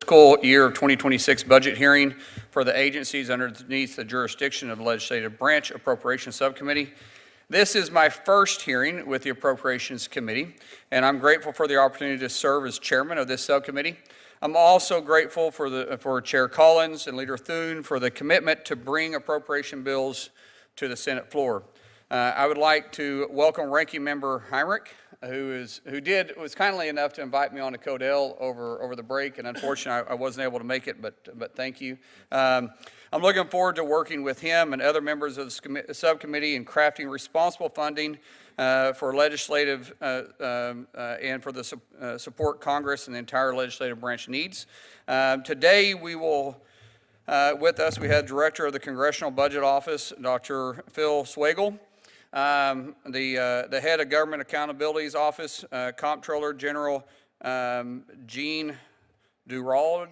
Fiscal year 2026 budget hearing for the agencies underneath the jurisdiction of the Legislative Branch Appropriations Subcommittee. This is my first hearing with the Appropriations Committee, and I'm grateful for the opportunity to serve as chairman of this subcommittee. I'm also grateful for Chair Collins and Leader Thune for the commitment to bring appropriation bills to the Senate floor. I would like to welcome Ranking Member Heinrich, who was kindly enough to invite me on to Codell over the break, and unfortunately I wasn't able to make it, but thank you. I'm looking forward to working with him and other members of the subcommittee in crafting responsible funding for legislative and for the support Congress and the entire legislative branch needs. Today we will, with us, we had Director of the Congressional Budget Office, Dr. Phil Swagel. The head of Government Accountability's Office, Comptroller General Gene Dodaro.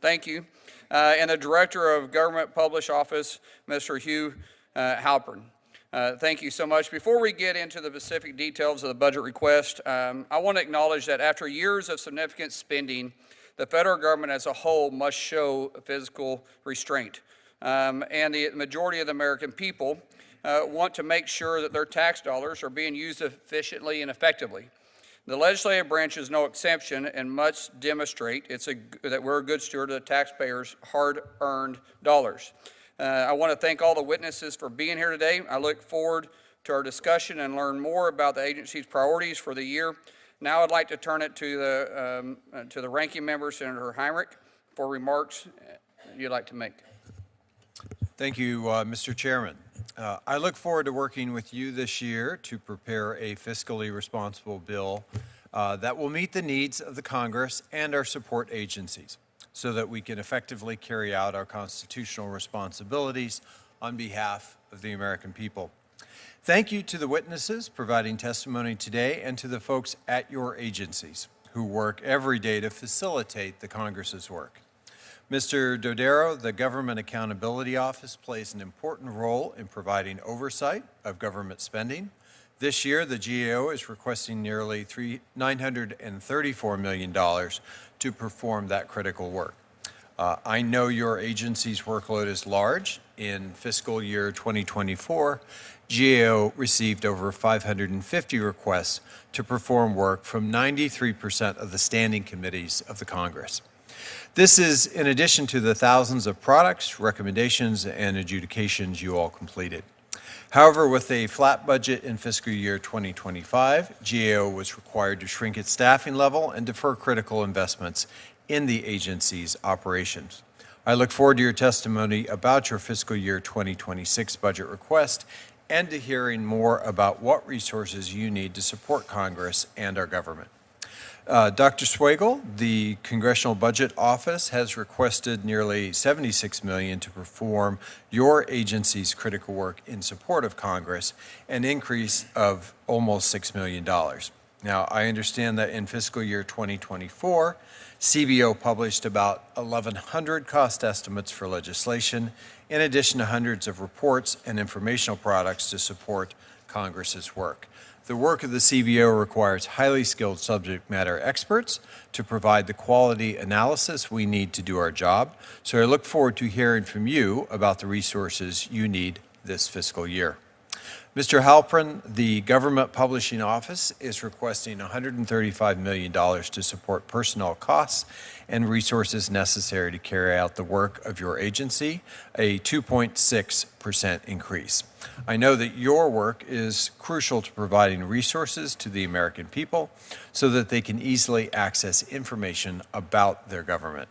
Thank you. And the Director of Government Published Office, Mr. Hugh Halpern. Thank you so much. Before we get into the specific details of the budget request, I want to acknowledge that after years of significant spending, the federal government as a whole must show fiscal restraint. And the majority of the American people want to make sure that their tax dollars are being used efficiently and effectively. The legislative branch is no exception and must demonstrate that we're a good steward of the taxpayers' hard-earned dollars. I want to thank all the witnesses for being here today. I look forward to our discussion and learn more about the agency's priorities for the year. Now I'd like to turn it to the ranking member, Senator Heinrich, for remarks you'd like to make. Thank you, Mr. Chairman. I look forward to working with you this year to prepare a fiscally responsible bill that will meet the needs of the Congress and our support agencies so that we can effectively carry out our constitutional responsibilities on behalf of the American people. Thank you to the witnesses providing testimony today and to the folks at your agencies who work every day to facilitate the Congress's work. Mr. Dodaro, the Government Accountability Office plays an important role in providing oversight of government spending. This year, the GAO is requesting nearly $934 million to perform that critical work. I know your agency's workload is large. In fiscal year 2024, GAO received over 550 requests to perform work from 93% of the standing committees of the Congress. This is in addition to the thousands of products, recommendations, and adjudications you all completed. However, with a flat budget in fiscal year 2025, GAO was required to shrink its staffing level and defer critical investments in the agency's operations. I look forward to your testimony about your fiscal year 2026 budget request and to hearing more about what resources you need to support Congress and our government. Dr. Swagel, the Congressional Budget Office has requested nearly $76 million to perform your agency's critical work in support of Congress, an increase of almost $6 million. Now, I understand that in fiscal year 2024, CBO published about 1,100 cost estimates for legislation, in addition to hundreds of reports and informational products to support Congress's work. The work of the CBO requires highly skilled subject matter experts to provide the quality analysis we need to do our job. So I look forward to hearing from you about the resources you need this fiscal year. Mr. Halpern, the Government Publishing Office is requesting $135 million to support personnel costs and resources necessary to carry out the work of your agency, a 2.6% increase. I know that your work is crucial to providing resources to the American people so that they can easily access information about their government.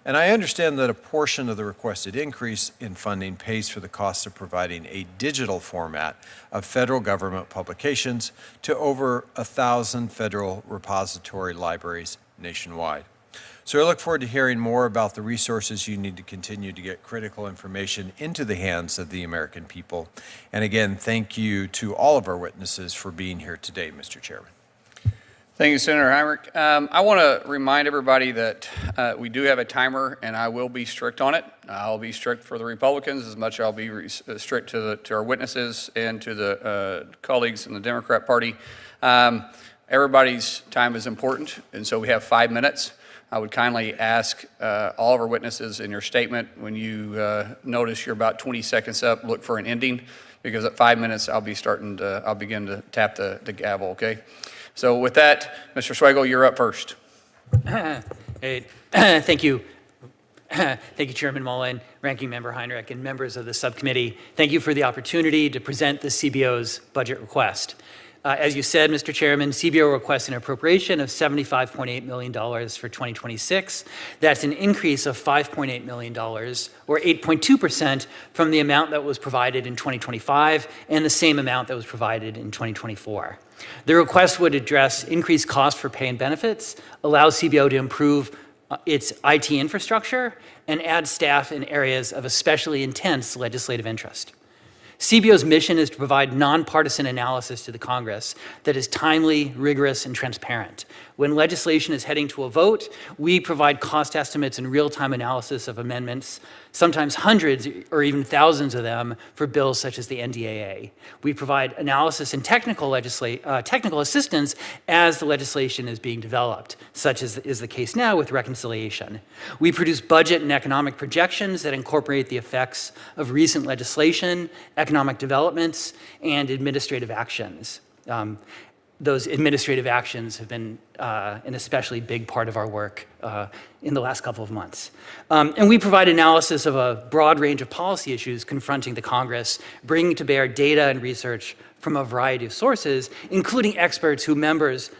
And I understand that a portion of the requested increase in funding pays for the cost of providing a digital format of federal government publications to over 1,000 federal repository libraries nationwide. So I look forward to hearing more about the resources you need to continue to get critical information into the hands of the American people. And again, thank you to all of our witnesses for being here today, Mr. Chairman. Thank you, Senator Heinrich. I want to remind everybody that we do have a timer, and I will be strict on it. I'll be strict for the Republicans as much as I'll be strict to our witnesses and to the colleagues in the Democrat Party. Everybody's time is important, and so we have 5 minutes. I would kindly ask all of our witnesses in your statement, when you notice you're about 20 seconds up, look for an ending, because at 5 minutes I'll begin to tap the gavel, okay? So with that, Mr. Swagel, you're up first. Hey, thank you. Thank you, Chairman Mullen, Ranking Member Heinrich, and members of the subcommittee. Thank you for the opportunity to present the CBO's budget request. As you said, Mr. Chairman, CBO requests an appropriation of $75.8 million for 2026. That's an increase of $5.8 million, or 8.2% from the amount that was provided in 2025 and the same amount that was provided in 2024. The request would address increased costs for pay and benefits, allow CBO to improve its IT infrastructure, and add staff in areas of especially intense legislative interest. CBO's mission is to provide nonpartisan analysis to the Congress that is timely, rigorous, and transparent. When legislation is heading to a vote, we provide cost estimates and real-time analysis of amendments, sometimes hundreds or even thousands of them for bills such as the NDAA. We provide analysis and technical assistance as the legislation is being developed, such as is the case now with reconciliation. We produce budget and economic projections that incorporate the effects of recent legislation, economic developments, and administrative actions. Those administrative actions have been an especially big part of our work in the last couple of months. And we provide analysis of a broad range of policy issues confronting the Congress, bringing to bear data and research from a variety of sources, including experts who members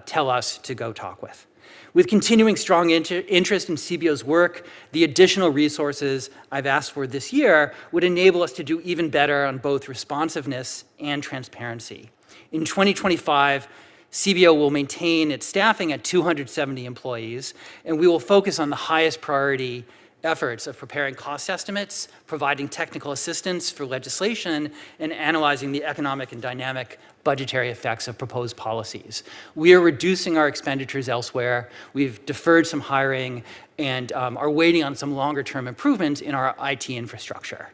tell us to go talk with. With continuing strong interest in CBO's work, the additional resources I've asked for this year would enable us to do even better on both responsiveness and transparency. In 2025, CBO will maintain its staffing at 270 employees, and we will focus on the highest priority efforts of preparing cost estimates, providing technical assistance for legislation, and analyzing the economic and dynamic budgetary effects of proposed policies. We are reducing our expenditures elsewhere. We've deferred some hiring and are waiting on some longer-term improvements in our IT infrastructure.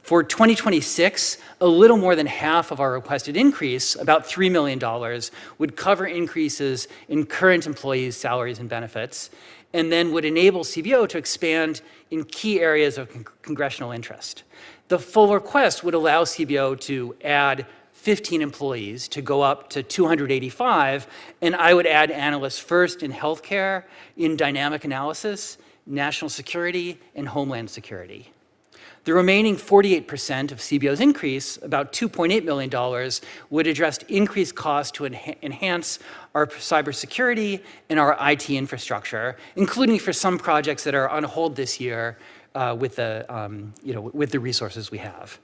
For 2026, a little more than half of our requested increase, about $3 million, would cover increases in current employees' salaries and benefits, and then would enable CBO to expand in key areas of congressional interest. The full request would allow CBO to add 15 employees to go up to 285, and I would add analysts first in healthcare, in dynamic analysis, national security, and homeland security. The remaining 48% of CBO's increase, about $2.8 million, would address increased costs to enhance our cybersecurity and our IT infrastructure, including for some projects that are on hold this year with the resources we have.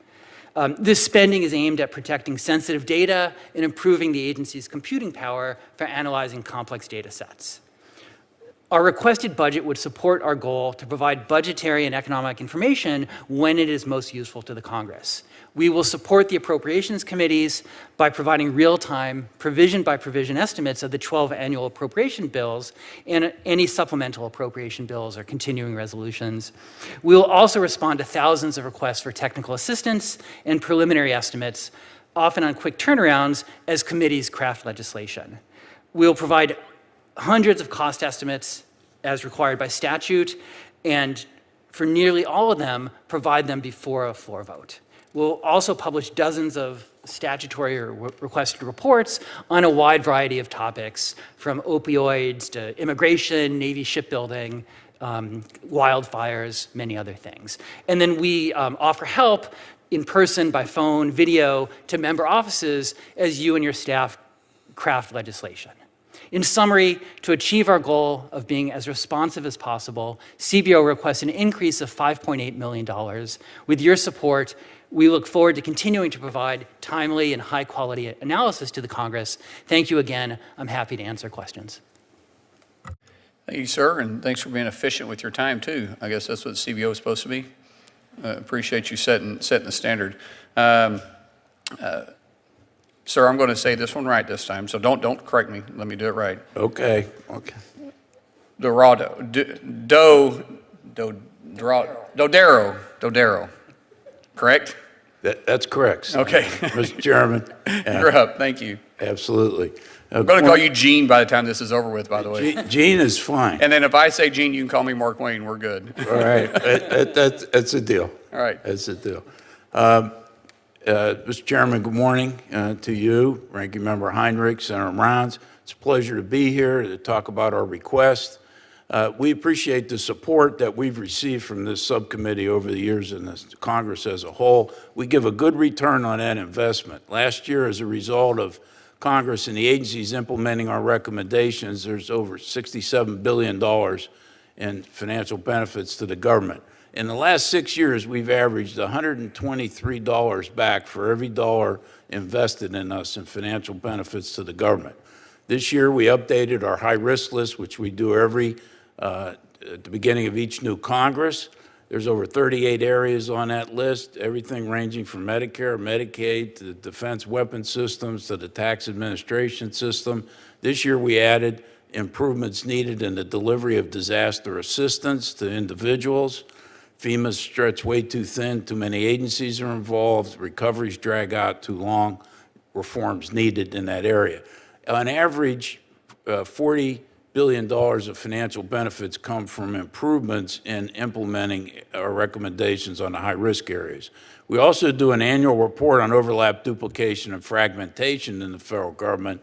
This spending is aimed at protecting sensitive data and improving the agency's computing power for analyzing complex data sets. Our requested budget would support our goal to provide budgetary and economic information when it is most useful to the Congress. We will support the Appropriations committees by providing real-time, provision-by-provision estimates of the 12 annual appropriation bills and any supplemental appropriation bills or continuing resolutions. We will also respond to thousands of requests for technical assistance and preliminary estimates, often on quick turnarounds as committees craft legislation. We will provide hundreds of cost estimates as required by statute, and for nearly all of them, provide them before a floor vote. We'll also publish dozens of statutory or requested reports on a wide variety of topics, from opioids to immigration, Navy shipbuilding, wildfires, many other things. And then we offer help in person, by phone, video, to member offices as you and your staff craft legislation. In summary, to achieve our goal of being as responsive as possible, CBO requests an increase of $5.8 million. With your support, we look forward to continuing to provide timely and high-quality analysis to the Congress. Thank you again. I'm happy to answer questions. Thank you, sir, and thanks for being efficient with your time, too. I guess that's what CBO is supposed to be. Appreciate you setting the standard. Sir, I'm going to say this one right this time, so don't correct me. Let me do it right. Okay. Dodaro. Dodaro. Correct? That's correct. Okay. Mr. Chairman. You're up. Thank you. Absolutely. I'm going to call you Gene by the time this is over with, by the way. Gene is fine. And then if I say Gene, you can call me Mark Wayne. We're good. All right. That's a deal. All right. That's a deal. Mr. Chairman, good morning to you, Ranking Member Heinrich, Senator Rounds. It's a pleasure to be here to talk about our request. We appreciate the support that we've received from this subcommittee over the years and the Congress as a whole. We give a good return on that investment. Last year, as a result of Congress and the agencies implementing our recommendations, there's over $67 billion in financial benefits to the government. In the last 6 years, we've averaged $123 back for every dollar invested in us in financial benefits to the government. This year, we updated our high-risk list, which we do at the beginning of each new Congress. There's over 38 areas on that list, everything ranging from Medicare, Medicaid, to the defense weapon systems, to the tax administration system. This year, we added improvements needed in the delivery of disaster assistance to individuals. FEMA's stretched way too thin, too many agencies are involved, recoveries drag out too long, reforms needed in that area. On average, $40 billion of financial benefits come from improvements in implementing our recommendations on the high-risk areas. We also do an annual report on overlap, duplication, and fragmentation in the federal government.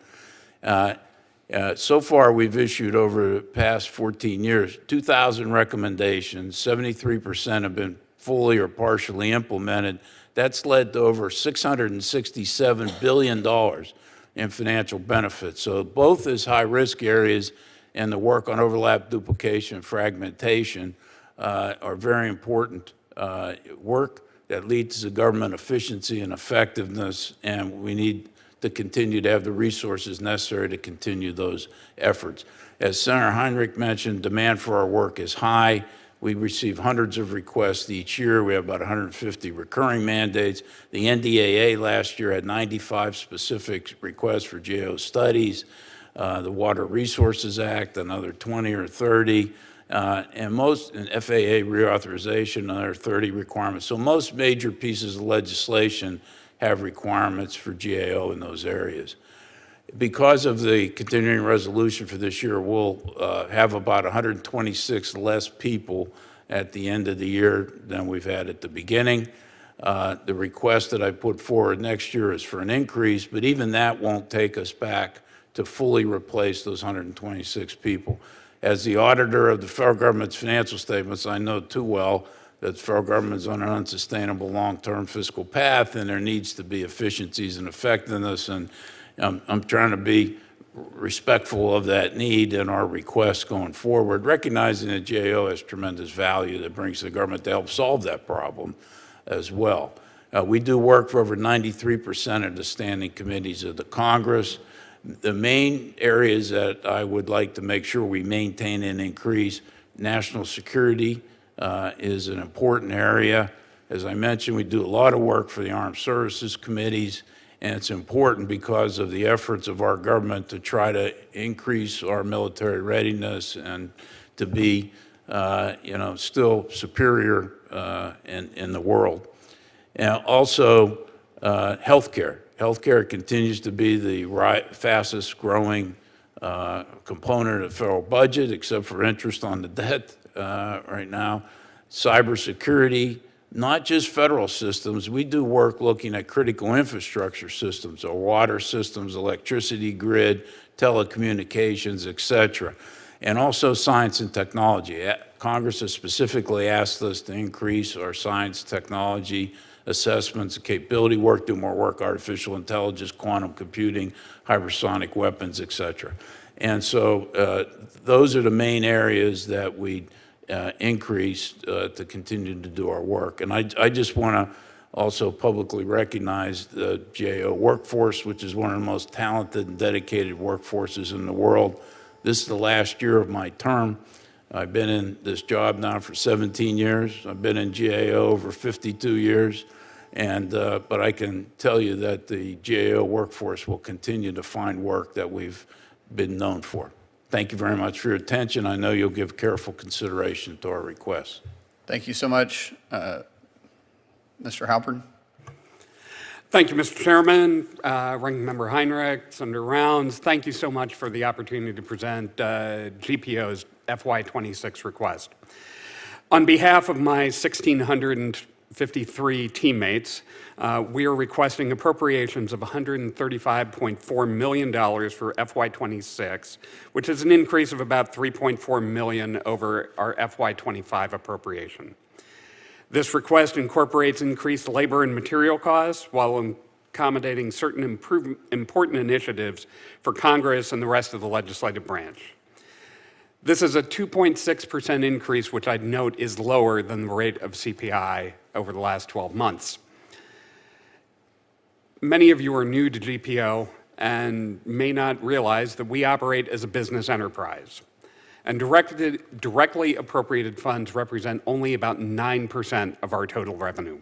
So far, we've issued over the past 14 years, 2,000 recommendations, 73% have been fully or partially implemented. That's led to over $667 billion in financial benefits. So both as high-risk areas and the work on overlap, duplication, and fragmentation are very important work that leads to government efficiency and effectiveness, and we need to continue to have the resources necessary to continue those efforts. As Senator Heinrich mentioned, demand for our work is high. We receive hundreds of requests each year. We have about 150 recurring mandates. The NDAA last year had 95 specific requests for GAO studies. The Water Resources Act, another 20 or 30, and FAA reauthorization, another 30 requirements. So most major pieces of legislation have requirements for GAO in those areas. Because of the continuing resolution for this year, we'll have about 126 less people at the end of the year than we've had at the beginning. The request that I put forward next year is for an increase, but even that won't take us back to fully replace those 126 people. As the auditor of the federal government's financial statements, I know too well that the federal government is on an unsustainable long-term fiscal path, and there needs to be efficiencies and effectiveness, and I'm trying to be respectful of that need in our requests going forward, recognizing that GAO has tremendous value that brings to the government to help solve that problem as well. We do work for over 93% of the standing committees of the Congress. The main areas that I would like to make sure we maintain and increase, national security is an important area. As I mentioned, we do a lot of work for the Armed Services Committees, and it's important because of the efforts of our government to try to increase our military readiness and to be, still superior in the world. And also, healthcare. Healthcare continues to be the fastest growing component of the federal budget, except for interest on the debt right now. Cybersecurity, not just federal systems. We do work looking at critical infrastructure systems, our water systems, electricity grid, telecommunications, et cetera. And also science and technology. Congress has specifically asked us to increase our science, technology, assessments, capability work, do more work, artificial intelligence, quantum computing, hypersonic weapons, et cetera. And so those are the main areas that we increase to continue to do our work. And I just want to also publicly recognize the GAO workforce, which is one of the most talented and dedicated workforces in the world. This is the last year of my term. I've been in this job now for 17 years. I've been in GAO over 52 years. And, but I can tell you that the GAO workforce will continue to find work that we've been known for. Thank you very much for your attention. I know you'll give careful consideration to our requests. Thank you so much, Mr. Halpern. Thank you, Mr. Chairman, Ranking Member Heinrich, Senator Rounds. Thank you so much for the opportunity to present GPO's FY26 request. On behalf of my 1,653 teammates, we are requesting appropriations of $135.4 million for FY26, which is an increase of about $3.4 million over our FY25 appropriation. This request incorporates increased labor and material costs while accommodating certain important initiatives for Congress and the rest of the legislative branch. This is a 2.6% increase, which I'd note is lower than the rate of CPI over the last 12 months. Many of you are new to GPO and may not realize that we operate as a business enterprise. And directly appropriated funds represent only about 9% of our total revenue.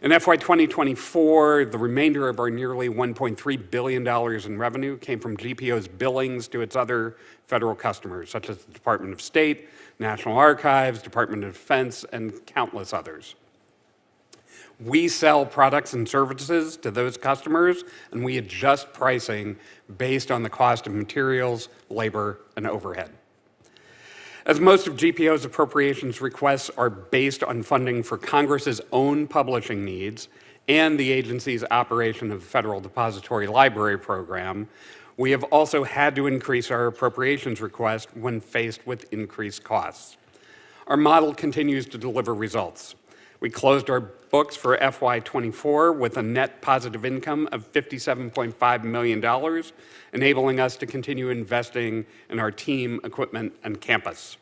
In FY 2024, the remainder of our nearly $1.3 billion in revenue came from GPO's billings to its other federal customers, such as the Department of State, National Archives, Department of Defense, and countless others. We sell products and services to those customers, and we adjust pricing based on the cost of materials, labor, and overhead. As most of GPO's appropriations requests are based on funding for Congress's own publishing needs and the agency's operation of the Federal Depository Library Program, we have also had to increase our appropriations request when faced with increased costs. Our model continues to deliver results. We closed our books for FY24 with a net positive income of $57.5 million, enabling us to continue investing in our team, equipment, and campus.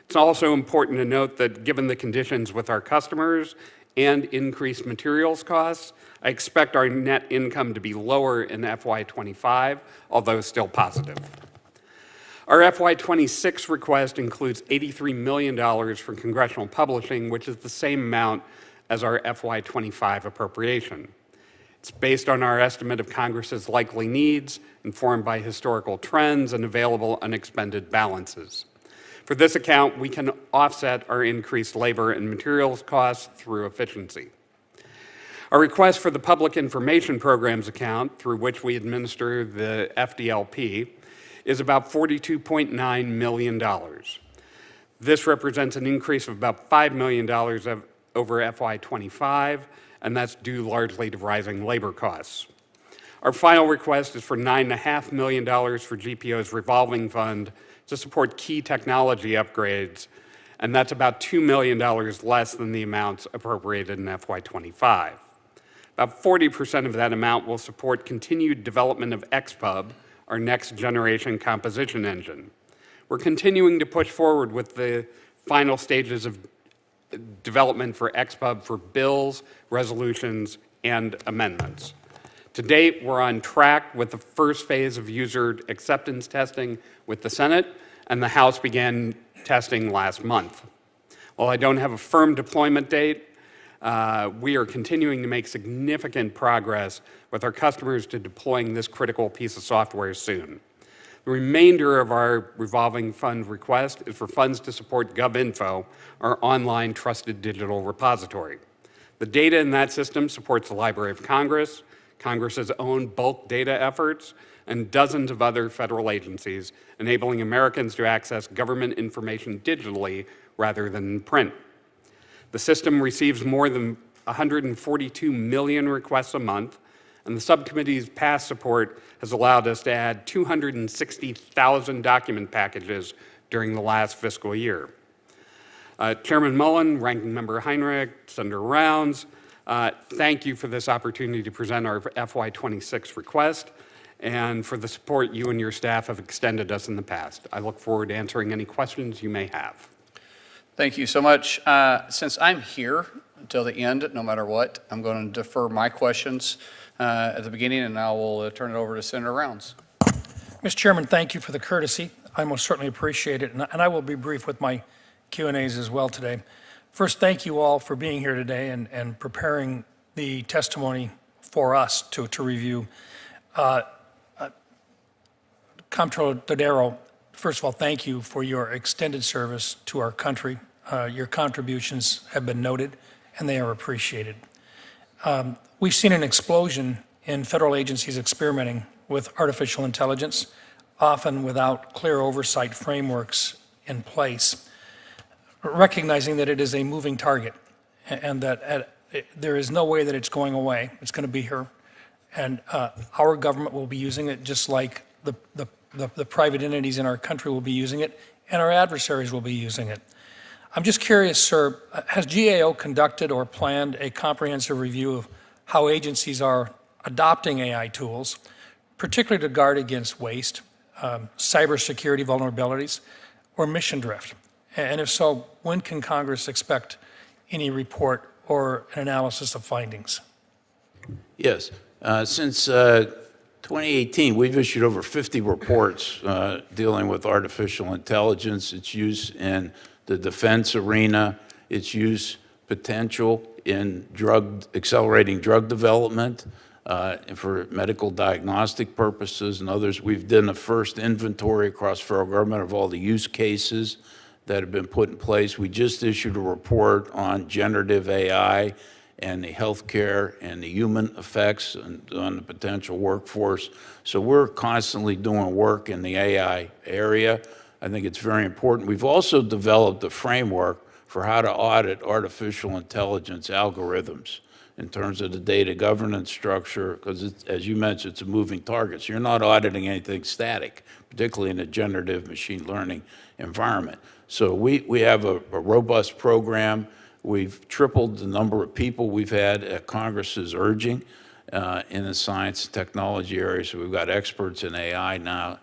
It's also important to note that given the conditions with our customers and increased materials costs, I expect our net income to be lower in FY25, although still positive. Our FY26 request includes $83 million for Congressional publishing, which is the same amount as our FY25 appropriation. It's based on our estimate of Congress's likely needs, informed by historical trends and available unexpended balances. For this account, we can offset our increased labor and materials costs through efficiency. Our request for the Public Information Programs account, through which we administer the FDLP, is about $42.9 million. This represents an increase of about $5 million over FY25, and that's due largely to rising labor costs. Our final request is for $9.5 million for GPO's revolving fund to support key technology upgrades, and that's about $2 million less than the amounts appropriated in FY25. About 40% of that amount will support continued development of XPub, our next generation composition engine. We're continuing to push forward with the final stages of development for XPub for bills, resolutions, and amendments. To date, we're on track with the first phase of user acceptance testing with the Senate, and the House began testing last month. While I don't have a firm deployment date, we are continuing to make significant progress with our customers to deploying this critical piece of software soon. The remainder of our revolving fund request is for funds to support GovInfo, our online trusted digital repository. The data in that system supports the Library of Congress, Congress's own bulk data efforts, and dozens of other federal agencies, enabling Americans to access government information digitally rather than in print. The system receives more than 142 million requests a month, and the subcommittee's past support has allowed us to add 260,000 document packages during the last fiscal year. Chairman Mullen, Ranking Member Heinrich, Senator Rounds, thank you for this opportunity to present our FY26 request and for the support you and your staff have extended us in the past. I look forward to answering any questions you may have. Thank you so much. Since I'm here until the end, no matter what, I'm going to defer my questions at the beginning, and I will turn it over to Senator Rounds. Mr. Chairman, thank you for the courtesy. I most certainly appreciate it, and I will be brief with my Q&As as well today. First, thank you all for being here today and preparing the testimony for us to review. Comptroller Dodaro, first of all, thank you for your extended service to our country. Your contributions have been noted, and they are appreciated. We've seen an explosion in federal agencies experimenting with artificial intelligence, often without clear oversight frameworks in place, recognizing that it is a moving target and that there is no way that it's going away. It's going to be here. And our government will be using it just like the private entities in our country will be using it, and our adversaries will be using it. I'm just curious, sir, has GAO conducted or planned a comprehensive review of how agencies are adopting AI tools, particularly to guard against waste, cybersecurity vulnerabilities, or mission drift? And if so, when can Congress expect any report or an analysis of findings? Yes. Since 2018, we've issued over 50 reports dealing with artificial intelligence, its use in the defense arena, its use potential in accelerating drug development, for medical diagnostic purposes and others. We've done the first inventory across federal government of all the use cases that have been put in place. We just issued a report on generative AI and the healthcare and the human effects on the potential workforce. So we're constantly doing work in the AI area. I think it's very important. We've also developed a framework for how to audit artificial intelligence algorithms in terms of the data governance structure, because as you mentioned, it's a moving target. So you're not auditing anything static, particularly in a generative machine learning environment. So we have a robust program. We've tripled the number of people we've had at Congress's urging in the science and technology area. So we've got experts in AI now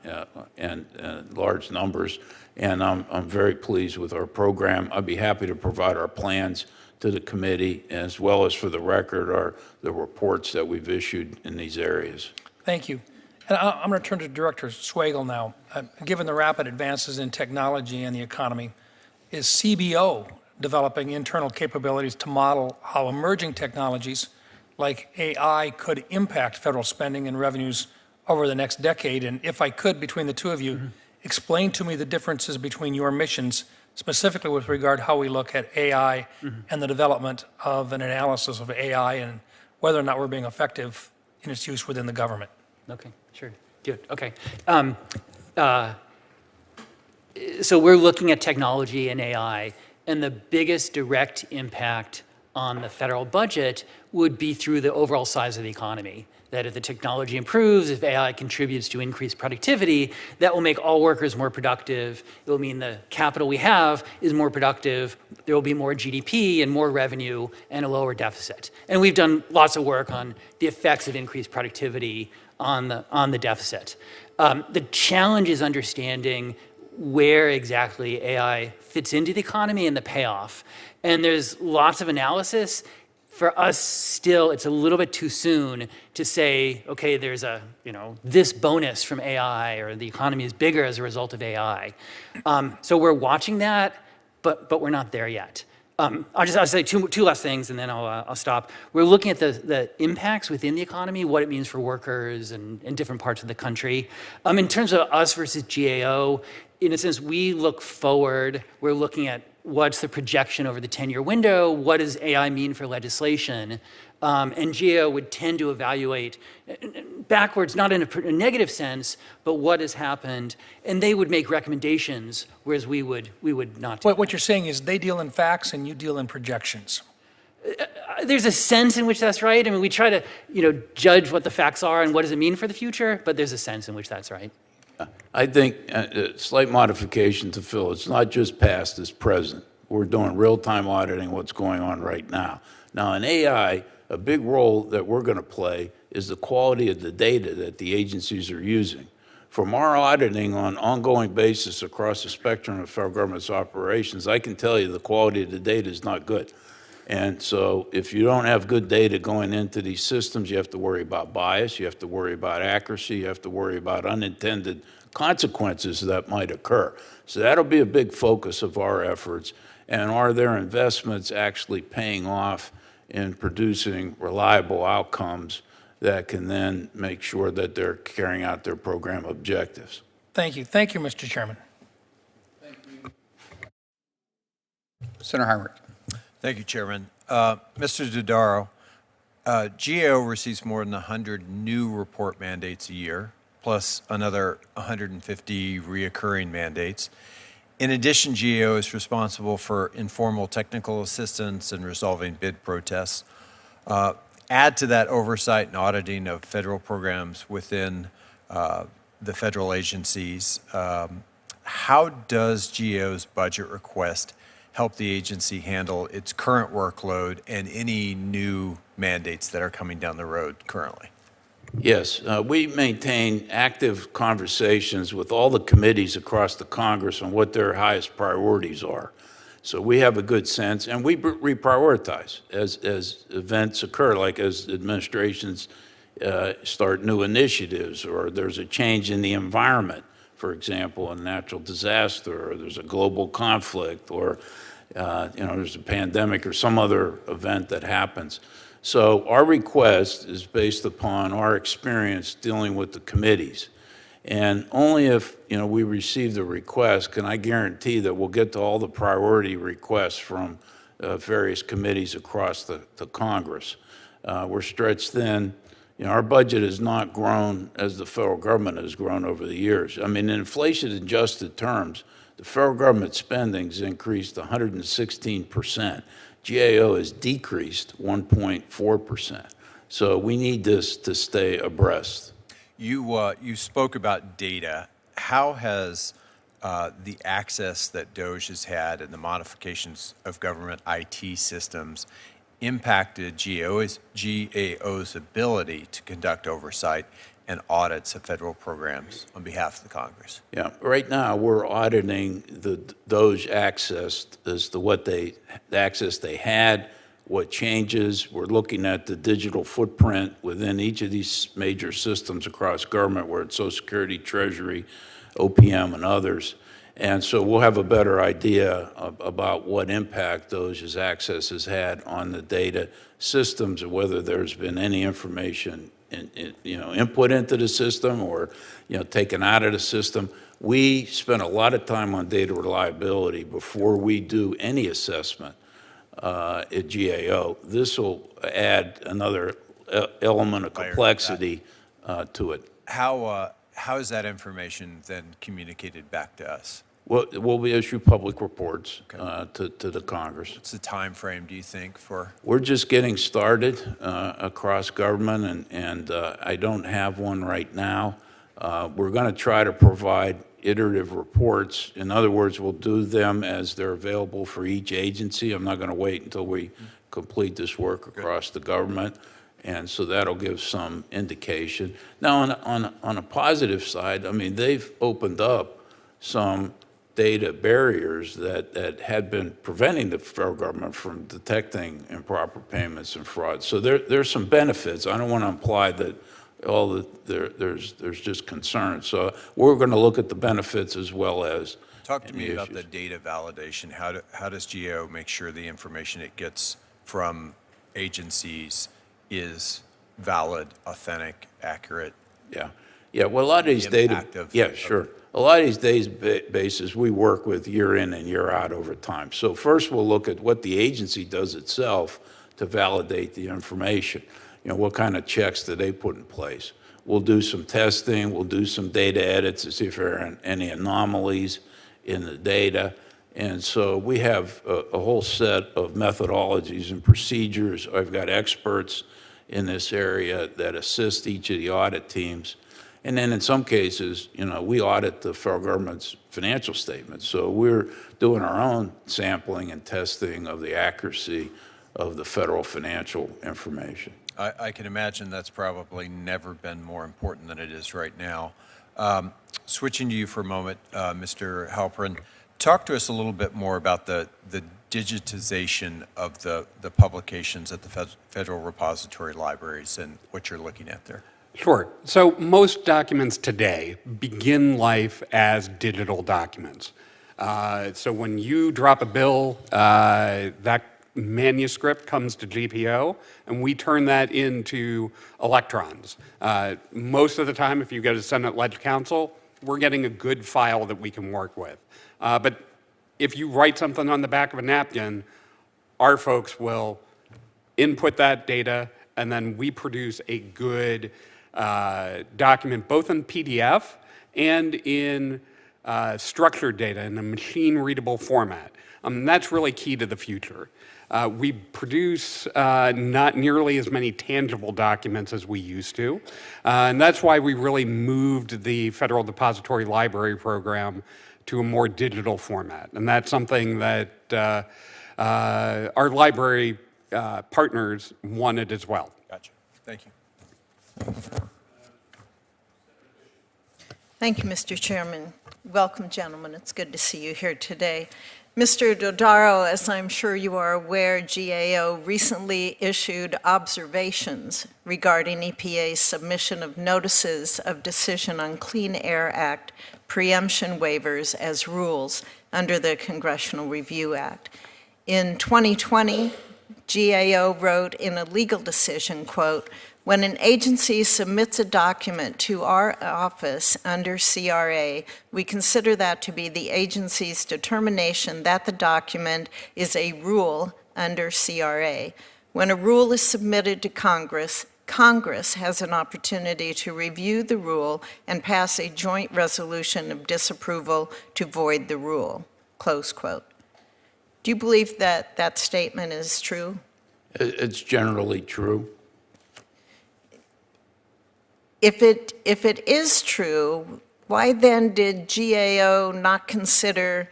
and large numbers. And I'm very pleased with our program. I'd be happy to provide our plans to the committee, as well as for the record the reports that we've issued in these areas. Thank you. And I'm going to turn to Director Swagel now. Given the rapid advances in technology and the economy, is CBO developing internal capabilities to model how emerging technologies like AI could impact federal spending and revenues over the next decade? And if I could, between the two of you, explain to me the differences between your missions, specifically with regard to how we look at AI and the development of an analysis of AI and whether or not we're being effective in its use within the government. Okay, sure. Good. Okay. So we're looking at technology and AI, and the biggest direct impact on the federal budget would be through the overall size of the economy. That if the technology improves, if AI contributes to increased productivity, that will make all workers more productive. It will mean the capital we have is more productive. There will be more GDP and more revenue and a lower deficit. And we've done lots of work on the effects of increased productivity on the deficit. The challenge is understanding where exactly AI fits into the economy and the payoff. And there's lots of analysis. For us, still, it's a little bit too soon to say, okay, there's this bonus from AI, or the economy is bigger as a result of AI. So we're watching that, but we're not there yet. I'll say two last things, and then I'll stop. We're looking at the impacts within the economy, what it means for workers in different parts of the country. In terms of us versus GAO, in a sense, we look forward. We're looking at what's the projection over the 10-year window, what does AI mean for legislation, and GAO would tend to evaluate backwards, not in a negative sense, but what has happened, and they would make recommendations, whereas we would not. What you're saying is they deal in facts and you deal in projections. There's a sense in which that's right. I mean, we try to judge what the facts are and what does it mean for the future, but there's a sense in which that's right. I think a slight modification to Phil. It's not just past, it's present. We're doing real-time auditing what's going on right now. Now, in AI, a big role that we're going to play is the quality of the data that the agencies are using. From our auditing on an ongoing basis across the spectrum of federal government's operations, I can tell you the quality of the data is not good. And so if you don't have good data going into these systems, you have to worry about bias, you have to worry about accuracy, you have to worry about unintended consequences that might occur. So that'll be a big focus of our efforts. And are their investments actually paying off in producing reliable outcomes that can then make sure that they're carrying out their program objectives? Thank you. Thank you, Mr. Chairman. Senator Heinrich. Thank you, Chairman. Mr. Dodaro, GAO receives more than 100 new report mandates a year, plus another 150 reoccurring mandates. In addition, GAO is responsible for informal technical assistance and resolving bid protests. Add to that oversight and auditing of federal programs within the federal agencies. How does GAO's budget request help the agency handle its current workload and any new mandates that are coming down the road currently? Yes, we maintain active conversations with all the committees across the Congress on what their highest priorities are. So we have a good sense, and we reprioritize as events occur, like as administrations start new initiatives, or there's a change in the environment, for example, a natural disaster, or there's a global conflict, or there's a pandemic or some other event that happens. So our request is based upon our experience dealing with the committees. And only if, we receive the request can I guarantee that we'll get to all the priority requests from various committees across the Congress. We're stretched thin. Our budget has not grown as the federal government has grown over the years. I mean, in inflation-adjusted terms, the federal government spending has increased 116%. GAO has decreased 1.4%. So we need this to stay abreast. You spoke about data. How has the access that DOGE has had and the modifications of government IT systems impacted GAO's ability to conduct oversight and audits of federal programs on behalf of the Congress? Yeah, right now we're auditing the DOGE access as to the access they had, what changes. We're looking at the digital footprint within each of these major systems across government, where it's Social Security, Treasury, OPM, and others. And so we'll have a better idea about what impact DOGE's access has had on the data systems, and whether there's been any information input into the system or taken out of the system. We spend a lot of time on data reliability before we do any assessment at GAO. This will add another element of complexity to it. How is that information then communicated back to us? Well, we'll issue public reports to the Congress. What's the time frame, do you think, for? We're just getting started across government, and I don't have one right now. We're going to try to provide iterative reports. In other words, we'll do them as they're available for each agency. I'm not going to wait until we complete this work across the government. And so that'll give some indication. Now, on a positive side, I mean, they've opened up some data barriers that had been preventing the federal government from detecting improper payments and fraud. So there's some benefits. I don't want to imply that there's just concerns. So we're going to look at the benefits as well as Talk to me about issues. the data validation. How does GAO make sure the information it gets from agencies is valid, authentic, accurate? Yeah. Well, a lot of these data. impact of- Yeah, sure. A lot of these databases we work with year in and year out over time. So first, we'll look at what the agency does itself to validate the information. What kind of checks do they put in place? We'll do some testing. We'll do some data edits to see if there are any anomalies in the data. And so we have a whole set of methodologies and procedures. I've got experts in this area that assist each of the audit teams. And then in some cases, we audit the federal government's financial statements. So we're doing our own sampling and testing of the accuracy of the federal financial information. I can imagine that's probably never been more important than it is right now. Switching to you for a moment, Mr. Halpern, talk to us a little bit more about the digitization of the publications at the federal repository libraries and what you're looking at there. Sure. So most documents today begin life as digital documents. So when you drop a bill, that manuscript comes to GPO, and we turn that into electrons. Most of the time, if you go to Senate Ledge Council, we're getting a good file that we can work with. But if you write something on the back of a napkin, our folks will input that data and then we produce a good document, both in PDF and in structured data in a machine-readable format. That's really key to the future. We produce not nearly as many tangible documents as we used to, and that's why we really moved the Federal Depository Library program to a more digital format. And that's something that our library partners wanted as well. Gotcha. Thank you. Thank you, Mr. Chairman. Welcome, gentlemen. It's good to see you here today. Mr. Dodaro, as I'm sure you are aware, GAO recently issued observations regarding EPA's submission of notices of decision on Clean Air Act preemption waivers as rules under the Congressional Review Act. In 2020, GAO wrote in a legal decision, quote, "When an agency submits a document to our office under CRA, we consider that to be the agency's determination that the document is a rule under CRA. When a rule is submitted to Congress, Congress has an opportunity to review the rule and pass a joint resolution of disapproval to void the rule," close quote. Do you believe that that statement is true? It's generally true. If it is true, why then did GAO not consider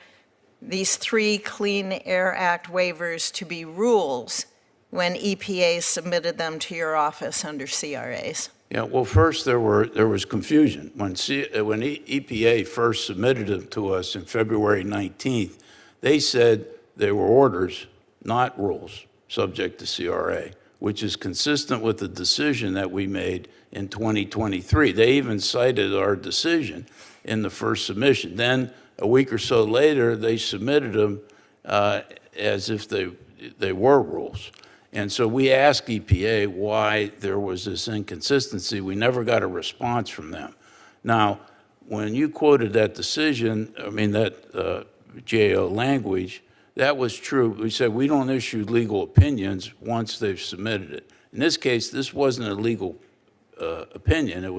these 3 Clean Air Act waivers to be rules when EPA submitted them to your office under CRAs? Yeah, well, first there was confusion. When EPA first submitted them to us in February 19th, they said they were orders, not rules, subject to CRA, which is consistent with the decision that we made in 2023. They even cited our decision in the first submission. Then a week or so later, they submitted them as if they were rules. And so we asked EPA why there was this inconsistency. We never got a response from them. Now, when you quoted that decision, that GAO language, that was true. We said we don't issue legal opinions once they've submitted it. In this case, this wasn't a legal opinion. It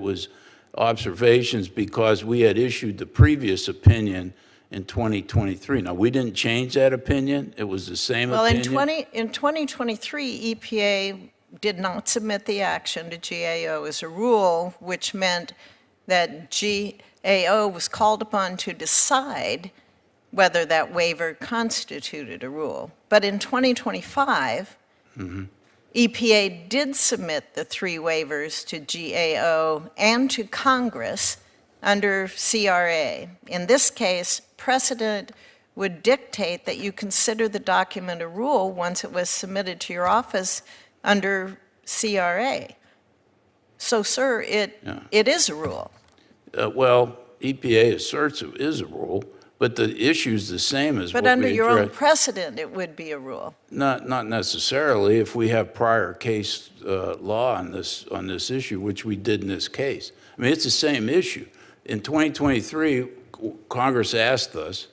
was observations because we had issued the previous opinion in 2023. Now, we didn't change that opinion. It was the same opinion. Well, in 2023, EPA did not submit the action to GAO as a rule, which meant that GAO was called upon to decide whether that waiver constituted a rule. But in 2025, EPA did submit the 3 waivers to GAO and to Congress under CRA. In this case, precedent would dictate that you consider the document a rule once it was submitted to your office under CRA. So, sir, it is a rule. Well, EPA asserts it is a rule, but the issue's the same as what But under we your own addressed. precedent, it would be a rule. Not necessarily if we have prior case law on this issue, which we did in this case. I mean, it's the same issue. In 2023, Congress asked us,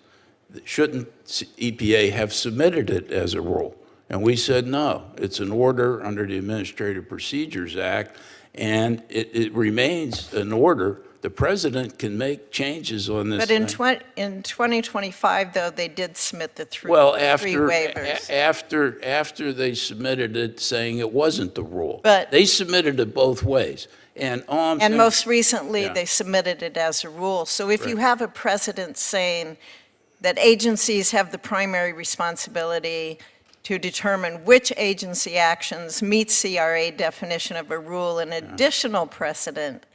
shouldn't EPA have submitted it as a rule? And we said no. It's an order under the Administrative Procedures Act, and it remains an order. The president can make changes on this. But in 2025, though, they did submit the three waivers. After they submitted it saying it wasn't the rule. But- they submitted it both ways. And all I'm And saying- most recently, Yeah. they submitted it as a rule. So if you have a precedent saying that agencies have the primary responsibility to determine which agency actions meet CRA definition of a rule, an additional precedent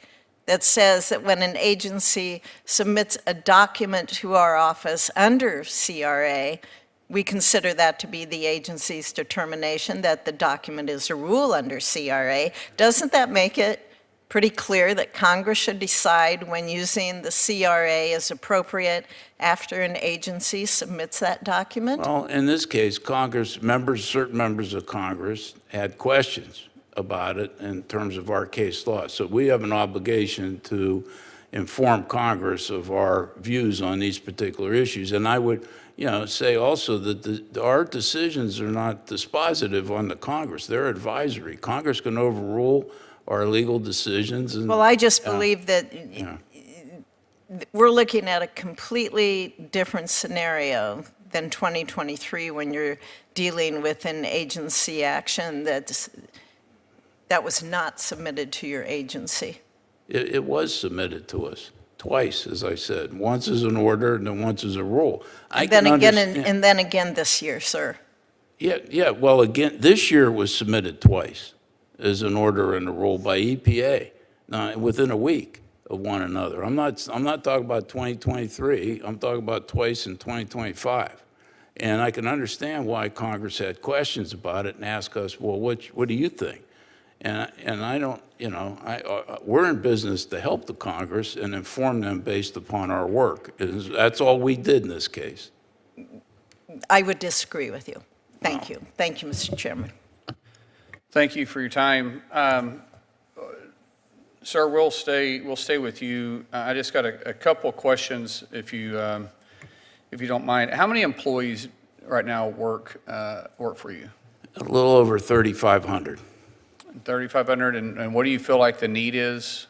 that says that when an agency submits a document to our office under CRA, we consider that to be the agency's determination that the document is a rule under CRA. Doesn't that make it pretty clear that Congress should decide when using the CRA as appropriate after an agency submits that document? Well, in this case, certain members of Congress had questions about it in terms of our case law. So we have an obligation to inform Congress of our views on these particular issues. And I would, say also that our decisions are not dispositive on the Congress. They're advisory. Congress can overrule our legal decisions. And, Well, I just believe that we're looking at a completely different scenario than 2023 when you're dealing with an agency action that was not submitted to your agency. It was submitted to us twice, as I said. Once as an order and then once as a rule. And then again this year, sir. Yeah. Well, again, this year it was submitted twice as an order and a rule by EPA, within a week of one another. I'm not talking about 2023. I'm talking about twice in 2025. And I can understand why Congress had questions about it and ask us, well, what do you think? And I don't, we're in business to help the Congress and inform them based upon our work. That's all we did in this case. I would disagree with you. Thank you. Thank you, Mr. Chairman. Thank you for your time. Sir, we'll stay with you. I just got a couple of questions, if you don't mind. How many employees right now work for you? A little over 3,500. 3,500, and what do you feel like the need is?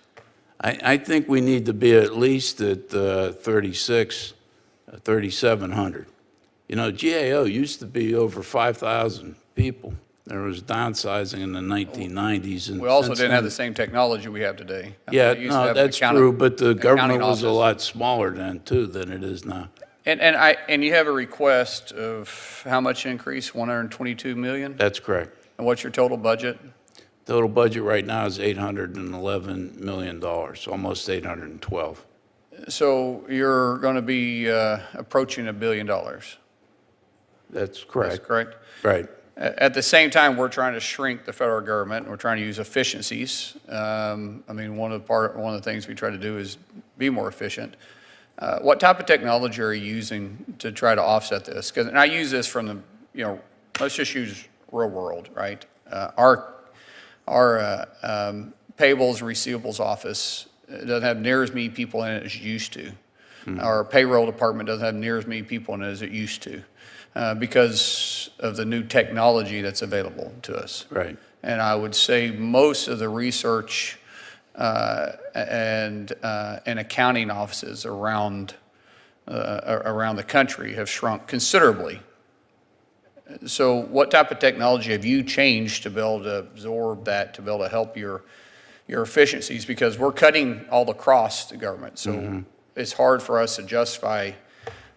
I think we need to be at least at 3,700. GAO used to be over 5,000 people. There was downsizing in the 1990s. And we also didn't have the same technology we have today. Yeah, no, that's true, but the government was a lot smaller then, too, than it is now. And you have a request of how much increase? $122 million? That's correct. And what's your total budget? Total budget right now is $811 million, almost 812. So you're going to be approaching $1 billion. That's correct. That's correct? Right. At the same time, we're trying to shrink the federal government. We're trying to use efficiencies. One of the things we try to do is be more efficient. What type of technology are you using to try to offset this? And I use this from let's just use real world, right? Our payables and receivables office doesn't have near as many people in it as it used to. Mm-hmm. Our payroll department doesn't have near as many people in it as it used to because of the new technology that's available to us. Right. And I would say most of the research and accounting offices around the country have shrunk considerably. So what type of technology have you changed to be able to absorb that, to be able to help your efficiencies? Because we're cutting all across the government. So it's hard for us to justify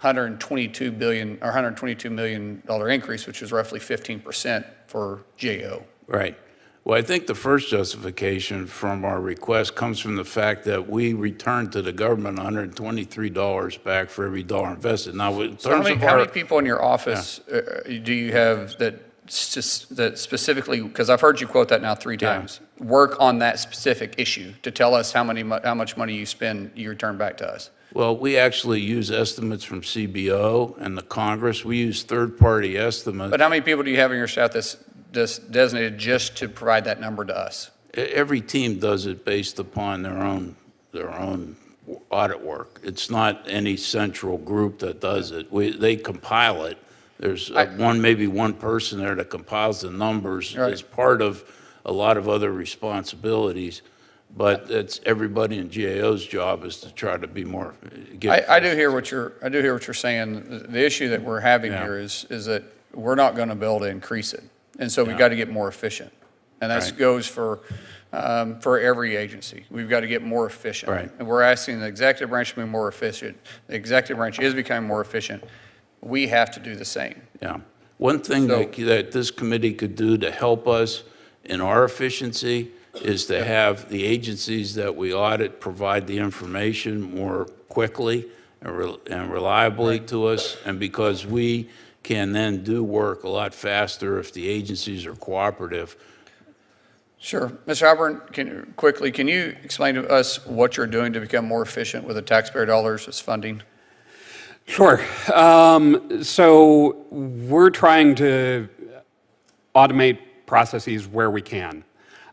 $122 million increase, which is roughly 15% for GAO. Right. Well, I think the first justification from our request comes from the fact that we returned to the government $123 back for every dollar invested. Now, how many people in your office do you have that specifically, because I've heard you quote that now 3 times, work on that specific issue to tell us how much money you spend, you return back to us? Well, we actually use estimates from CBO and the Congress. We use third-party estimates. But how many people do you have in your staff that's designated just to provide that number to us? Every team does it based upon their own audit work. It's not any central group that does it. They compile it. There's maybe one person there that compiles the numbers as part of a lot of other responsibilities. But it's everybody in GAO's job is to try to be more. I do hear what you're saying. The issue that we're having here is that we're not going to be able to increase it, and so we've got to get more efficient, and that goes for every agency. We've got to get more efficient, and we're asking the executive branch to be more efficient. The executive branch is becoming more efficient. We have to do the same. Yeah. One thing that this committee could do to help us in our efficiency is to have the agencies that we audit provide the information more quickly and reliably to us, and because we can then do work a lot faster if the agencies are cooperative. Sure. Mr. Halpern, can you explain to us what you're doing to become more efficient with the taxpayer dollars as funding? Sure. So we're trying to automate processes where we can.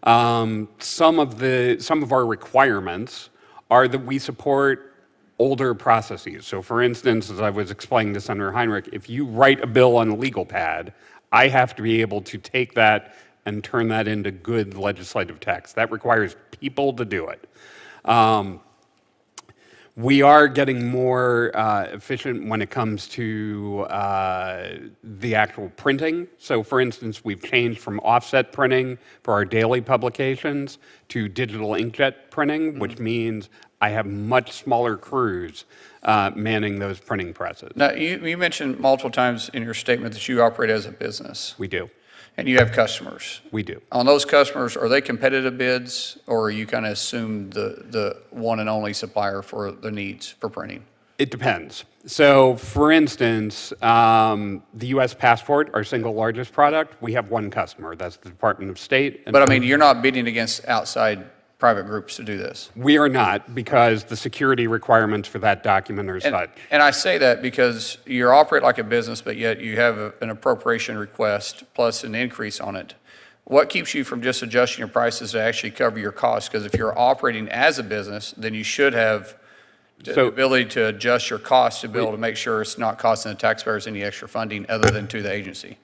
Some of our requirements are that we support older processes. So for instance, as I was explaining to Senator Heinrich, if you write a bill on a legal pad, I have to be able to take that and turn that into good legislative text. That requires people to do it. We are getting more efficient when it comes to the actual printing. So for instance, we've changed from offset printing for our daily publications to digital inkjet printing, which means I have much smaller crews manning those printing presses. Now, you mentioned multiple times in your statement that you operate as a business, We do. and you have customers. We do. On those customers, are they competitive bids, or are you kind of assume the one and only supplier for the needs for printing? It depends. So, for instance, the U.S. passport, our single largest product, we have one customer. That's the Department of State. And But I mean, you're not bidding against outside private groups to do this. we are not, because the security requirements for that document are such. And I say that because you operate like a business, but yet you have an appropriation request plus an increase on it. What keeps you from just adjusting your prices to actually cover your costs? Because if you're operating as a business, then you should have the ability to adjust your costs to be able to make sure it's not costing the taxpayers any extra funding other than to the agency.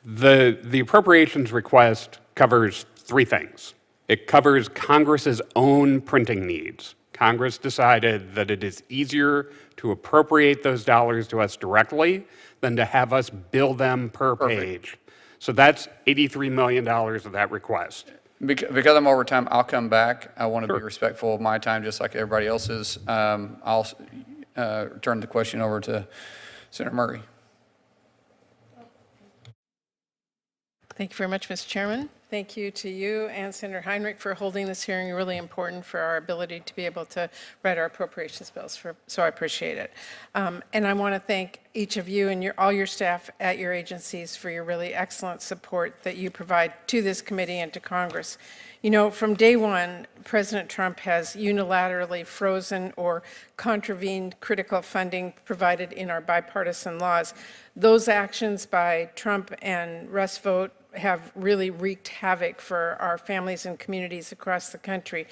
The appropriations request covers three things. It covers Congress's own printing needs. Congress decided that it is easier to appropriate those dollars to us directly than to have us bill them per page. So that's $83 million of that request. Because I'm over time, I'll come back. I want to be respectful of my time, just like everybody else's. I'll turn the question over to Senator Murray. Thank you very much, Mr. Chairman. Thank you to you and Senator Heinrich for holding this hearing. Really important for our ability to be able to write our appropriations bills. So I appreciate it. And I want to thank each of you and all your staff at your agencies for your really excellent support that you provide to this committee and to Congress. You know, from day one, President Trump has unilaterally frozen or contravened critical funding provided in our bipartisan laws. Those actions by Trump and Russ Vogt have really wreaked havoc for our families and communities across the country.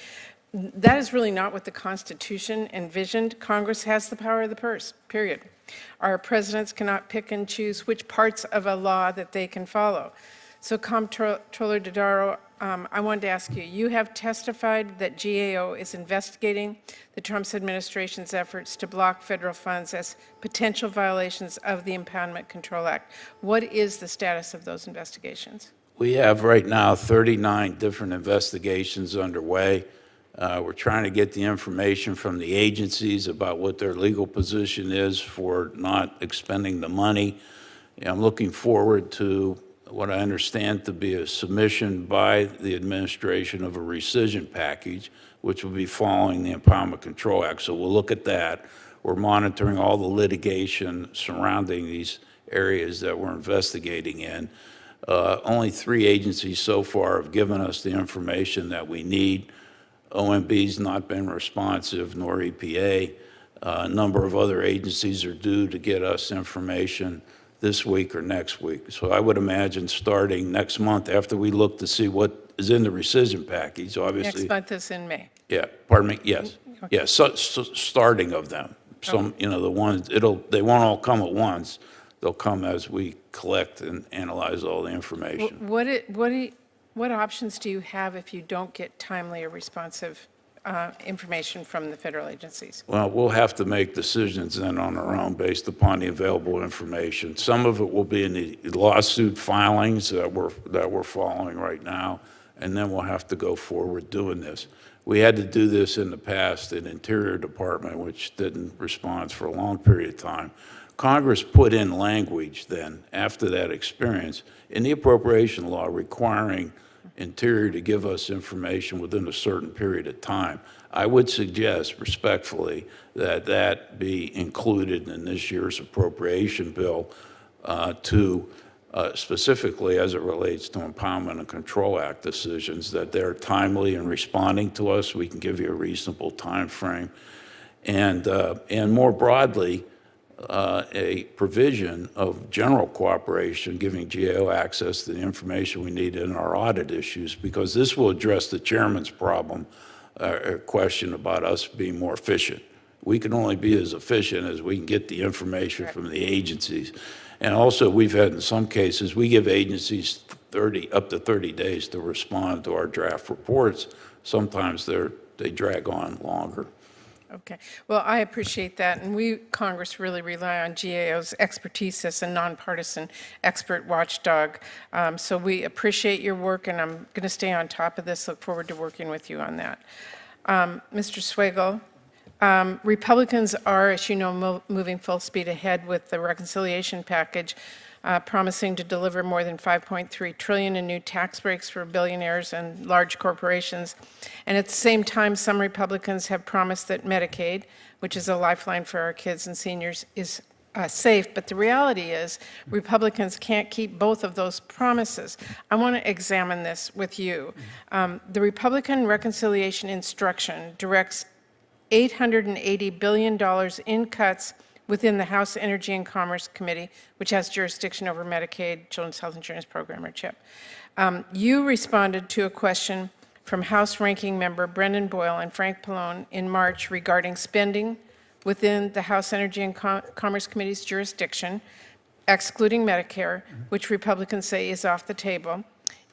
That is really not what the Constitution envisioned. Congress has the power of the purse, period. Our presidents cannot pick and choose which parts of a law that they can follow. So Comptroller Dodaro, I wanted to ask you, you have testified that GAO is investigating the Trump administration's efforts to block federal funds as potential violations of the Impoundment Control Act. What is the status of those investigations? We have right now 39 different investigations underway. We're trying to get the information from the agencies about what their legal position is for not expending the money. I'm looking forward to what I understand to be a submission by the administration of a rescission package, which will be following the Impoundment Control Act. So we'll look at that. We're monitoring all the litigation surrounding these areas that we're investigating in. Only 3 agencies so far have given us the information that we need. OMB's not been responsive, nor EPA. A number of other agencies are due to get us information this week or next week. So I would imagine starting next month after we look to see what is in the rescission package, obviously. Next month is in May. Yeah, pardon me, yes. Okay. Yeah, so starting of them. Some, you know, the ones, they won't all come at once. They'll come as we collect and analyze all the information. What options do you have if you don't get timely or responsive information from the federal agencies? Well, we'll have to make decisions then on our own based upon the available information. Some of it will be in the lawsuit filings that we're following right now, and then we'll have to go forward doing this. We had to do this in the past in Interior Department, which didn't respond for a long period of time. Congress put in language then, after that experience, in the appropriation law requiring Interior to give us information within a certain period of time. I would suggest respectfully that that be included in this year's appropriation bill specifically as it relates to Impoundment and Control Act decisions, that they're timely in responding to us. We can give you a reasonable time frame. And more broadly, a provision of general cooperation, giving GAO access to the information we need in our audit issues, because this will address the chairman's problem, question about us being more efficient. We can only be as efficient as we can get the information from the agencies. And also, we've had, in some cases, we give agencies up to 30 days to respond to our draft reports. Sometimes they drag on longer. Okay. Well, I appreciate that, and we, Congress, really rely on GAO's expertise as a nonpartisan expert watchdog. So we appreciate your work, and I'm going to stay on top of this. Look forward to working with you on that. Mr. Swagel, Republicans are, as you know, moving full speed ahead with the reconciliation package, promising to deliver more than $5.3 trillion in new tax breaks for billionaires and large corporations. And at the same time, some Republicans have promised that Medicaid, which is a lifeline for our kids and seniors, is safe. But the reality is Republicans can't keep both of those promises. I want to examine this with you. The Republican reconciliation instruction directs $880 billion in cuts within the House Energy and Commerce Committee, which has jurisdiction over Medicaid, Children's Health Insurance Program, or CHIP. You responded to a question from House Ranking Member Brendan Boyle and Frank Pallone in March regarding spending within the House Energy and Commerce Committee's jurisdiction, excluding Medicare, which Republicans say is off the table.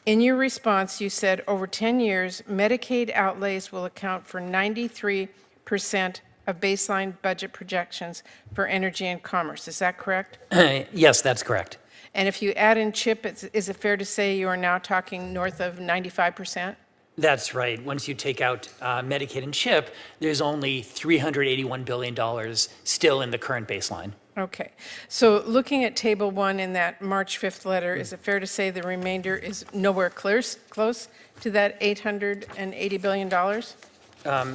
In your response, you said over 10 years, Medicaid outlays will account for 93% of baseline budget projections for energy and commerce. Is that correct? Yes, that's correct. And if you add in CHIP, is it fair to say you are now talking north of 95%? That's right. Once you take out Medicaid and CHIP, there's only $381 billion still in the current baseline. Okay. So looking at Table 1 in that March 5th letter, is it fair to say the remainder is nowhere close to that $880 billion?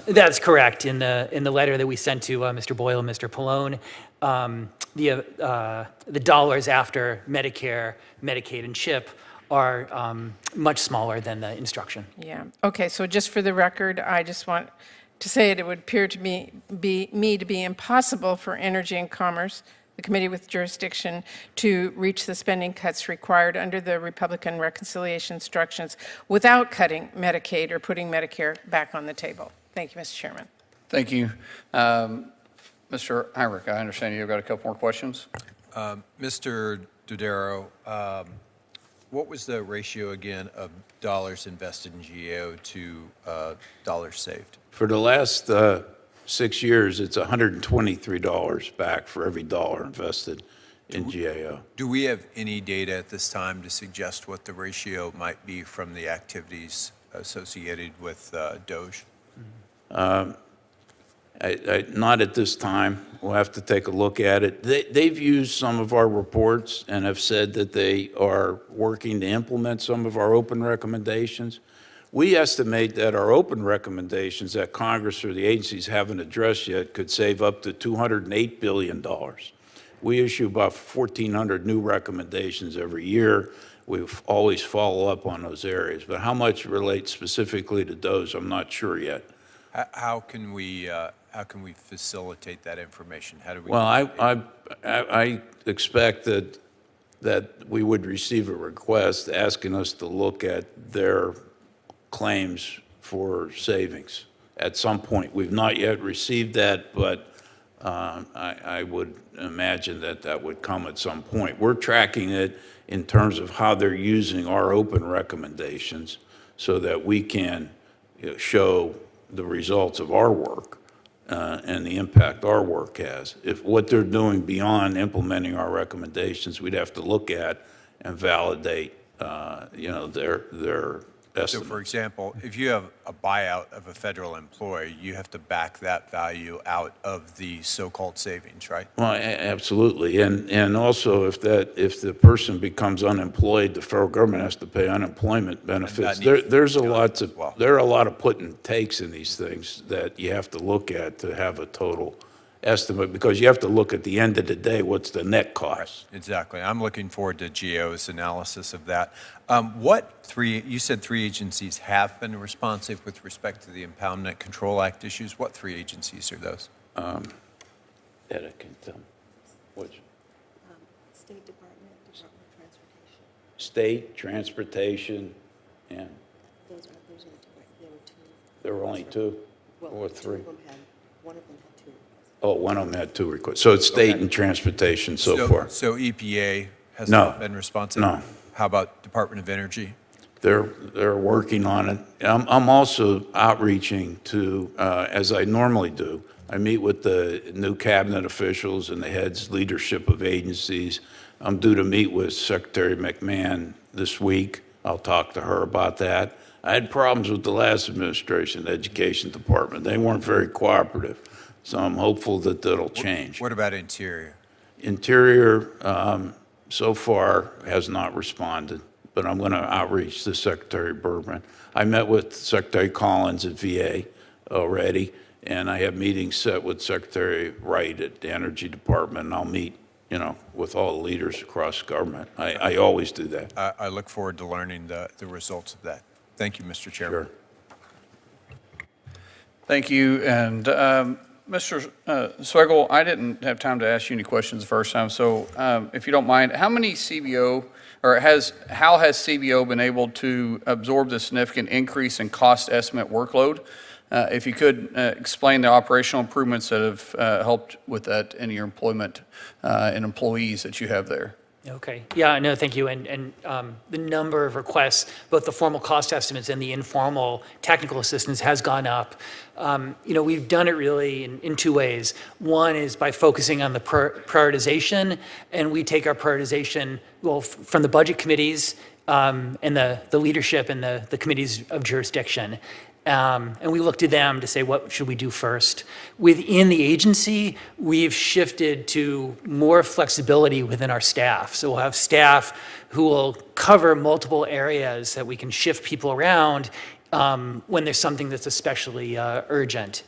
That's correct. In the letter that we sent to Mr. Boyle and Mr. Pallone, the dollars after Medicare, Medicaid, and CHIP are much smaller than the instruction. Yeah. Okay. So just for the record, I just want to say it would appear to me to be impossible for Energy and Commerce, the committee with jurisdiction, to reach the spending cuts required under the Republican reconciliation instructions without cutting Medicaid or putting Medicare back on the table. Thank you, Mr. Chairman. Thank you. Mr. Heinrich, I understand you've got a couple more questions. Mr. Dodaro, what was the ratio again of dollars invested in GAO to dollars saved? For the last 6 years, it's $123 back for every dollar invested in GAO. Do we have any data at this time to suggest what the ratio might be from the activities associated with DOGE? Not at this time. We'll have to take a look at it. They've used some of our reports and have said that they are working to implement some of our open recommendations. We estimate that our open recommendations that Congress or the agencies haven't addressed yet could save up to $208 billion. We issue about 1,400 new recommendations every year. We always follow up on those areas. But how much relates specifically to those, I'm not sure yet. How can we facilitate that information? How do we? Well, I expect that we would receive a request asking us to look at their claims for savings at some point. We've not yet received that, but I would imagine that would come at some point. We're tracking it in terms of how they're using our open recommendations so that we can show the results of our work and the impact our work has. If what they're doing beyond implementing our recommendations, we'd have to look at and validate, their So, estimate. for example, if you have a buyout of a federal employee, you have to back that value out of the so-called savings, right? Well, absolutely, and also if the person becomes unemployed, the federal government has to pay unemployment benefits. needs to There's a be lot as well. there are a lot of put and takes in these things that you have to look at to have a total estimate, because you have to look at the end of the day, what's the net cost? Exactly. I'm looking forward to GAO's analysis of that. You said three agencies have been responsive with respect to the Impoundment Control Act issues. What three agencies are those? Ed, I can tell. Which? State Department of Transportation. State, transportation, and Those are the two. there were only two Well, or two three. of them had, one of them had two. Oh, one of them had 2 requests. So it's state and transportation so far. So EPA has No. not been responsive? No. How about Department of Energy? They're working on it. I'm also outreaching to, as I normally do, I meet with the new cabinet officials and the heads leadership of agencies. I'm due to meet with Secretary McMahon this week. I'll talk to her about that. I had problems with the last administration, the Education Department. They weren't very cooperative, so I'm hopeful that that'll change. What about Interior? Interior, so far, has not responded, but I'm going to outreach to Secretary Bergman. I met with Secretary Collins at VA already, and I have meetings set with Secretary Wright at the Energy Department, and I'll meet, with all the leaders across government. I always do that. I look forward to learning the results of that. Thank you, Mr. Chairman. Sure. Thank you. And Mr. Swagel, I didn't have time to ask you any questions the first time, so if you don't mind, how many CBO, or how has CBO been able to absorb the significant increase in cost estimate workload? If you could explain the operational improvements that have helped with that in your employment and employees that you have there. Okay. Yeah, no, thank you. And the number of requests, both the formal cost estimates and the informal technical assistance has gone up. We've done it really in 2 ways. One is by focusing on the prioritization, and we take our prioritization, from the budget committees and the leadership and the committees of jurisdiction. And we look to them to say, what should we do first? Within the agency, we've shifted to more flexibility within our staff. So we'll have staff who will cover multiple areas that we can shift people around when there's something that's especially urgent.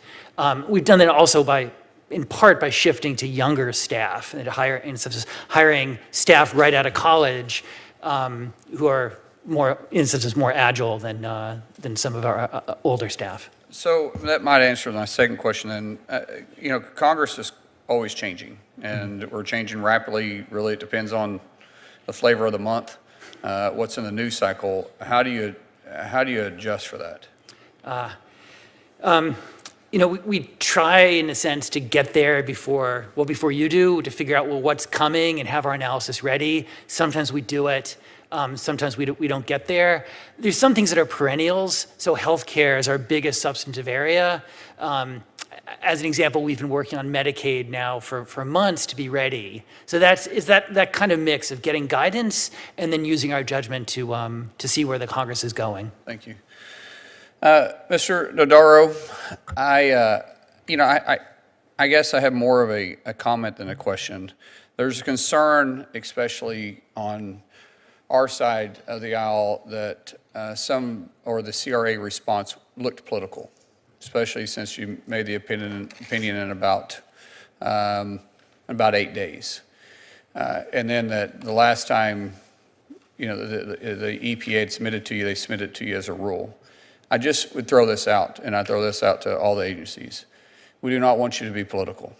We've done that also in part by shifting to younger staff and hiring staff right out of college who are more agile than some of our older staff. So that might answer my second question then. Congress is always changing, and we're changing rapidly. Really, it depends on the flavor of the month, what's in the news cycle. How do you adjust for that? We try, in a sense, to get there before you do, to figure out, what's coming and have our analysis ready. Sometimes we do it. Sometimes we don't get there. There's some things that are perennials. So healthcare is our biggest substantive area. As an example, we've been working on Medicaid now for months to be ready. So that kind of mix of getting guidance and then using our judgment to see where the Congress is going. Thank you. Mr. Dodaro, I guess I have more of a comment than a question. There's a concern, especially on our side of the aisle, that the CRA response looked political, especially since you made the opinion in about 8 days. And then that the last time, the EPA had submitted to you, they submitted to you as a rule. I just would throw this out, and I throw this out to all the agencies. We do not want you to be political.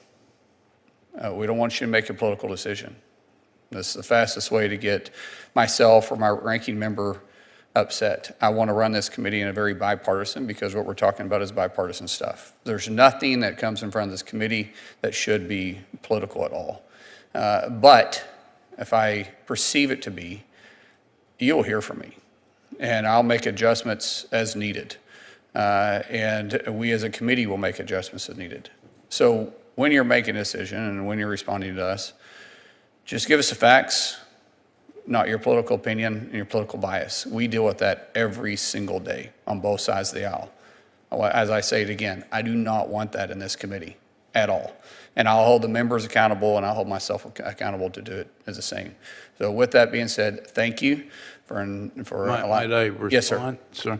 We don't want you to make a political decision. That's the fastest way to get myself or my ranking member upset. I want to run this committee in a very bipartisan, because what we're talking about is bipartisan stuff. There's nothing that comes in front of this committee that should be political at all. But if I perceive it to be, you'll hear from me, and I'll make adjustments as needed. And we as a committee will make adjustments as needed. So when you're making a decision and when you're responding to us, just give us the facts, not your political opinion and your political bias. We deal with that every single day on both sides of the aisle. As I say it again, I do not want that in this committee at all. And I'll hold the members accountable, and I'll hold myself accountable to do it as the same. So with that being said, thank you for Might I respond? Yes, sir. Sir,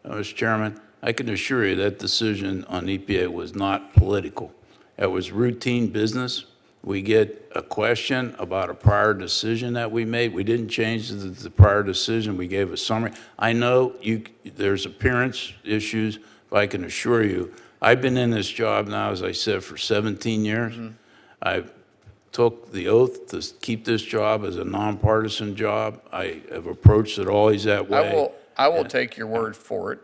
Mr. Chairman, I can assure you that decision on EPA was not political. It was routine business. We get a question about a prior decision that we made. We didn't change the prior decision. We gave a summary. I know there's appearance issues, but I can assure you, I've been in this job now, as I said, for 17 years. Mm-hmm. I took the oath to keep this job as a nonpartisan job. I have approached it always that way. I will take your word for it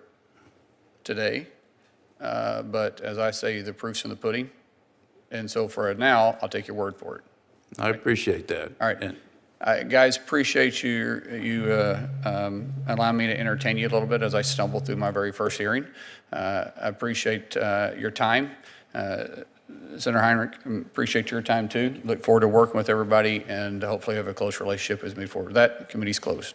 today, but as I say, the proof's in the pudding. And so for now, I'll take your word for it. I appreciate that. All right. And Guys, appreciate you allowing me to entertain you a little bit as I stumble through my very first hearing. I appreciate your time. Senator Heinrich, appreciate your time too. Look forward to working with everybody and hopefully have a close relationship as we move forward. That committee's closed.